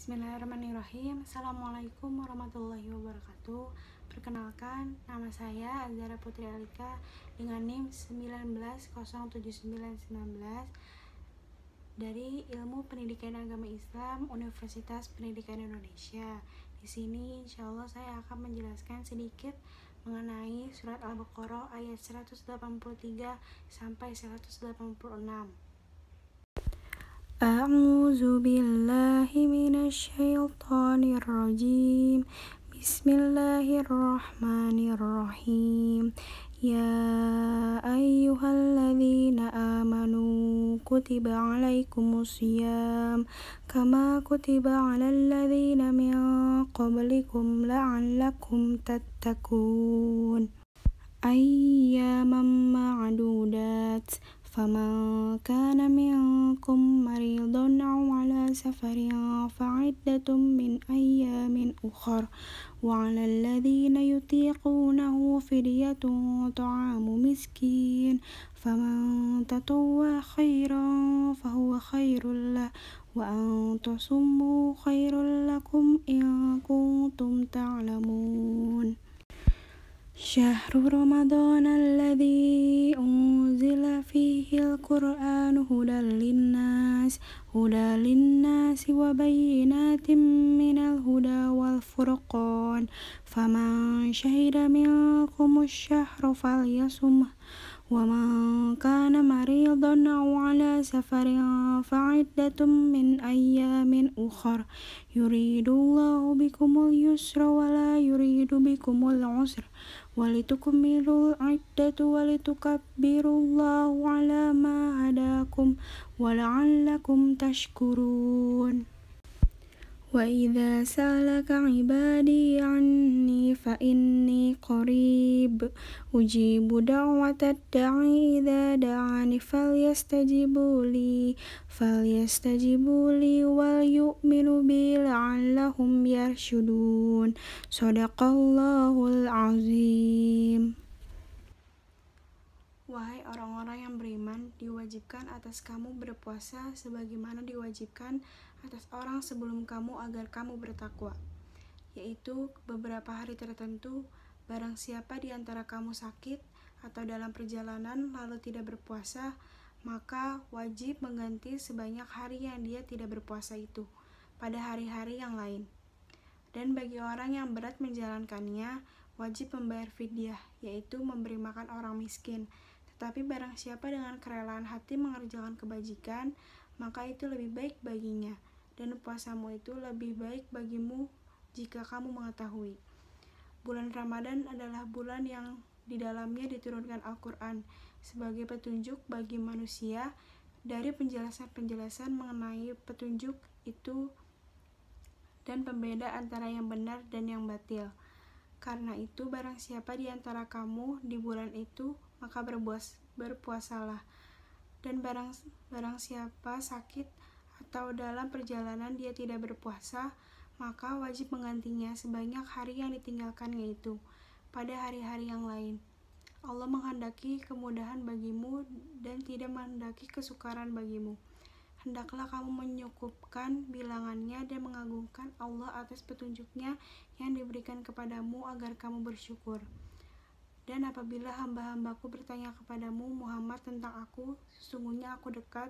Bismillahirrahmanirrahim. Assalamualaikum warahmatullahi wabarakatuh. Perkenalkan, nama saya Azhara Putri Alika dengan NIM 1907919 dari Ilmu Pendidikan Agama Islam Universitas Pendidikan Indonesia. Di sini insyaallah saya akan menjelaskan sedikit mengenai surat Al-Baqarah ayat 183 sampai 186. A'udzu billahi minasyaitonir rajim. Bismillahirrahmanirrahim. Ya ayyuhalladzina amanu kutiba alaikumusiyam kama kutiba alal ladzina min qablikum la'allakum tattaqun. Ayyaman ma'dudat. فمن كان منكم مريضا أو على سفر فعدة من أيام أخر وعلى الذين يطيقونه فدية طعام مسكين فمن تطوع خيرا فهو خير له وأن تصوموا خير لكم إن كنتم تعلمون. شهر رمضان الذي أنزل فيه القرآن هدى للناس وبينات من الهدى والفرقان فمن شهد منكم الشهر فليصمه ومن كان مريضا أو على سفر فعدة من أيام أخر يريد الله بكم اليسر ولا يريد بكم العسر ولتكملوا العدة ولتكبروا الله على ما هداكم ولعلكم تشكرون. وإذا سألك عبادي عني فإني قريب أجيب دعوة الداعي إذا دعاني فليستجيبوا لي وليؤمنوا بي لعلهم يرشدون. صدق الله العظيم. Wahai orang-orang yang beriman, diwajibkan atas kamu berpuasa sebagaimana diwajibkan atas orang sebelum kamu agar kamu bertakwa, yaitu beberapa hari tertentu. Barang siapa di antara kamu sakit atau dalam perjalanan lalu tidak berpuasa, maka wajib mengganti sebanyak hari yang dia tidak berpuasa itu pada hari-hari yang lain. Dan bagi orang yang berat menjalankannya, wajib membayar fidyah, yaitu memberi makan orang miskin. Tetapi barang siapa dengan kerelaan hati mengerjakan kebajikan, maka itu lebih baik baginya, dan puasamu itu lebih baik bagimu jika kamu mengetahui. Bulan Ramadan adalah bulan yang di dalamnya diturunkan Al-Quran sebagai petunjuk bagi manusia. Dari penjelasan-penjelasan mengenai petunjuk itu dan pembeda antara yang benar dan yang batil. Karena itu barang siapa di antara kamu di bulan itu, maka berpuasalah. Dan barang siapa sakit atau dalam perjalanan dia tidak berpuasa, maka wajib menggantinya sebanyak hari yang ditinggalkannya itu pada hari-hari yang lain. Allah menghendaki kemudahan bagimu dan tidak menghendaki kesukaran bagimu. Hendaklah kamu menyukupkan bilangannya dan mengagungkan Allah atas petunjuknya yang diberikan kepadamu agar kamu bersyukur. Dan apabila hamba-hambaku bertanya kepadamu Muhammad tentang aku, sesungguhnya aku dekat,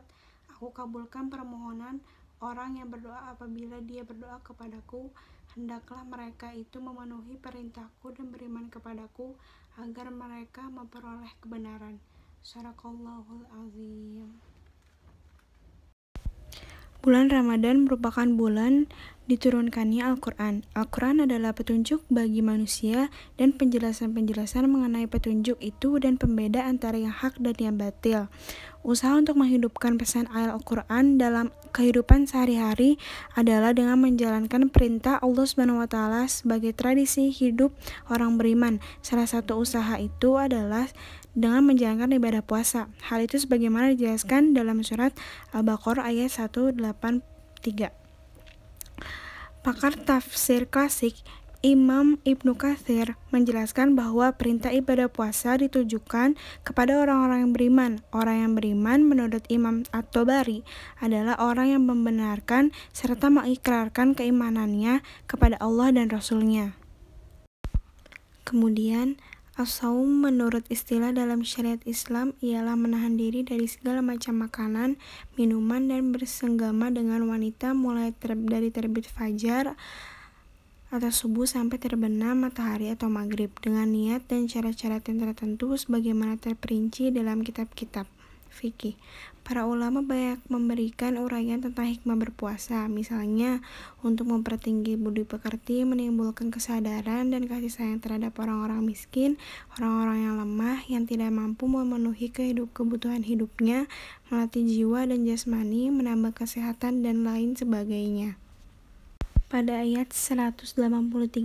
aku kabulkan permohonan orang yang berdoa apabila dia berdoa kepadaku. Hendaklah mereka itu memenuhi perintahku dan beriman kepadaku agar mereka memperoleh kebenaran. Shadaqallahul azim. Bulan Ramadan merupakan bulan diturunkannya Al-Quran. Al-Quran adalah petunjuk bagi manusia dan penjelasan-penjelasan mengenai petunjuk itu dan pembeda antara yang hak dan yang batil. Usaha untuk menghidupkan pesan ayat Al-Quran dalam kehidupan sehari-hari adalah dengan menjalankan perintah Allah SWT sebagai tradisi hidup orang beriman. Salah satu usaha itu adalah dengan menjalankan ibadah puasa. Hal itu sebagaimana dijelaskan dalam surat Al-Baqarah ayat 183. Pakar tafsir klasik Imam Ibnu Katsir menjelaskan bahwa perintah ibadah puasa ditujukan kepada orang-orang yang beriman. Orang yang beriman menurut Imam At-Tabari adalah orang yang membenarkan serta mengikrarkan keimanannya kepada Allah dan Rasul-Nya. Kemudian, as-saum menurut istilah dalam syariat Islam ialah menahan diri dari segala macam makanan, minuman, dan bersenggama dengan wanita mulai dari terbit fajar atau subuh sampai terbenam matahari atau maghrib dengan niat dan cara-cara tertentu sebagaimana terperinci dalam kitab-kitab fikih. Para ulama banyak memberikan uraian tentang hikmah berpuasa, misalnya untuk mempertinggi budi pekerti, menimbulkan kesadaran dan kasih sayang terhadap orang-orang miskin, orang-orang yang lemah yang tidak mampu memenuhi kebutuhan hidupnya, melatih jiwa dan jasmani, menambah kesehatan dan lain sebagainya. Pada ayat 183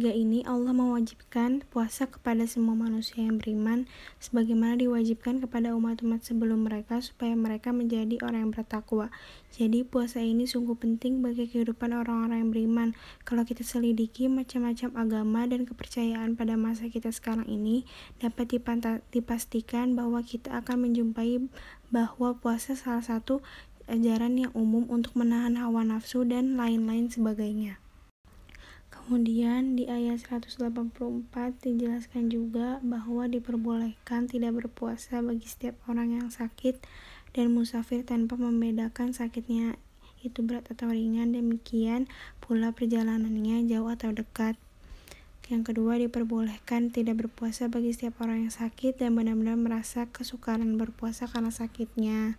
ini Allah mewajibkan puasa kepada semua manusia yang beriman sebagaimana diwajibkan kepada umat-umat sebelum mereka supaya mereka menjadi orang yang bertakwa. Jadi puasa ini sungguh penting bagi kehidupan orang-orang yang beriman. Kalau kita selidiki macam-macam agama dan kepercayaan pada masa kita sekarang ini, dapat dipastikan bahwa kita akan menjumpai bahwa puasa salah satu ajaran yang umum untuk menahan hawa nafsu dan lain-lain sebagainya. Kemudian di ayat 184 dijelaskan juga bahwa diperbolehkan tidak berpuasa bagi setiap orang yang sakit dan musafir tanpa membedakan sakitnya itu berat atau ringan, demikian pula perjalanannya jauh atau dekat. Yang kedua, diperbolehkan tidak berpuasa bagi setiap orang yang sakit dan benar-benar merasa kesukaran berpuasa karena sakitnya.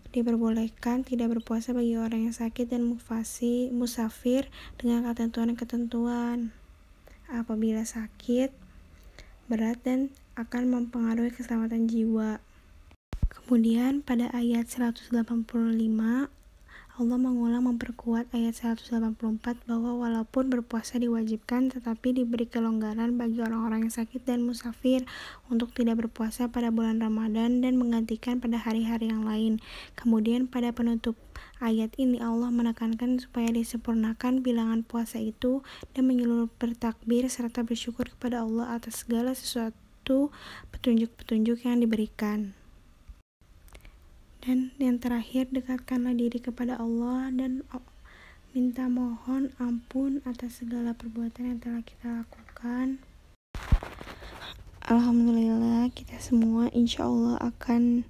Diperbolehkan tidak berpuasa bagi orang yang sakit dan musafir dengan ketentuan-ketentuan apabila sakit berat dan akan mempengaruhi keselamatan jiwa. Kemudian pada ayat 185 Allah mengulang memperkuat ayat 184 bahwa walaupun berpuasa diwajibkan tetapi diberi kelonggaran bagi orang-orang yang sakit dan musafir untuk tidak berpuasa pada bulan Ramadan dan menggantikan pada hari-hari yang lain. Kemudian pada penutup ayat ini Allah menekankan supaya disempurnakan bilangan puasa itu dan menyeluruh bertakbir serta bersyukur kepada Allah atas segala sesuatu petunjuk-petunjuk yang diberikan. Dan yang terakhir, dekatkanlah diri kepada Allah dan minta mohon ampun atas segala perbuatan yang telah kita lakukan. Alhamdulillah, kita semua insya Allah akan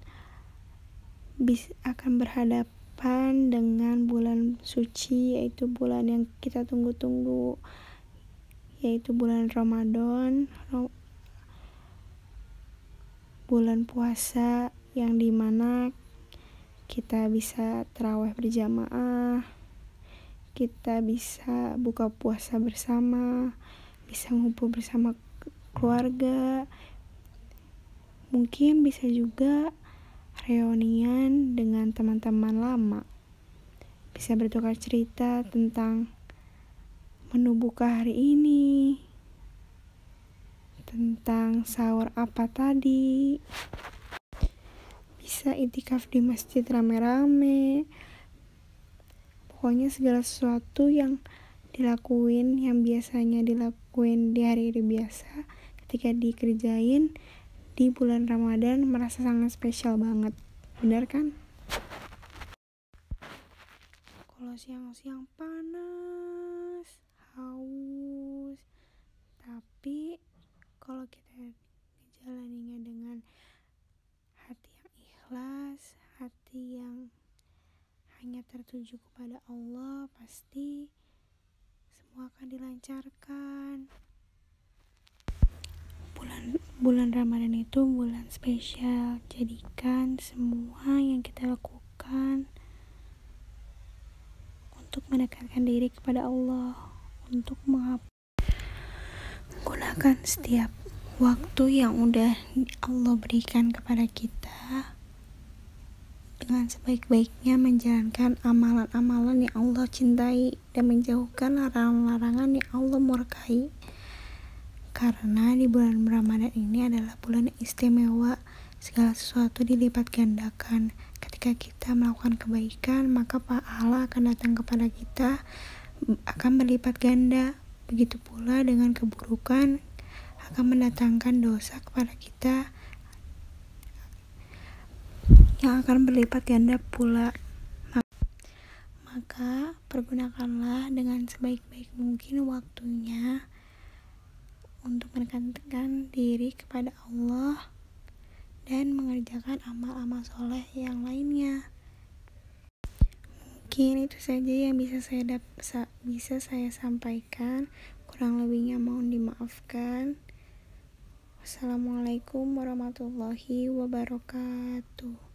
berhadapan dengan bulan suci, yaitu bulan yang kita tunggu-tunggu, yaitu bulan Ramadan, bulan puasa yang dimana kita bisa tarawih berjamaah, kita bisa buka puasa bersama, bisa ngumpul bersama keluarga, mungkin bisa juga reunian dengan teman-teman lama, bisa bertukar cerita tentang menu buka hari ini, tentang sahur apa tadi, bisa itikaf di masjid rame-rame. Pokoknya segala sesuatu yang biasanya dilakuin di hari-hari biasa, ketika dikerjain di bulan Ramadan merasa sangat spesial banget. Benar kan? Kalau siang-siang panas, haus, tapi kalau kita dijalaninya dengan hati yang ikhlas, hati yang hanya tertuju kepada Allah, pasti semua akan dilancarkan. Bulan Ramadan itu bulan spesial. Jadikan semua yang kita lakukan untuk mendekatkan diri kepada Allah, untuk menggunakan setiap waktu yang udah Allah berikan kepada kita dengan sebaik-baiknya, menjalankan amalan-amalan yang Allah cintai dan menjauhkan larangan-larangan yang Allah murkai. Karena di bulan Ramadan ini adalah bulan yang istimewa, segala sesuatu dilipat gandakan. Ketika kita melakukan kebaikan, maka pahala akan datang kepada kita, akan berlipat ganda. Begitu pula dengan keburukan akan mendatangkan dosa kepada kita yang akan berlipat ganda pula. Maka pergunakanlah dengan sebaik-baik mungkin waktunya untuk mendekatkan diri kepada Allah dan mengerjakan amal-amal soleh yang lainnya. Mungkin itu saja yang bisa saya sampaikan. Kurang lebihnya mohon dimaafkan. Wassalamualaikum warahmatullahi wabarakatuh.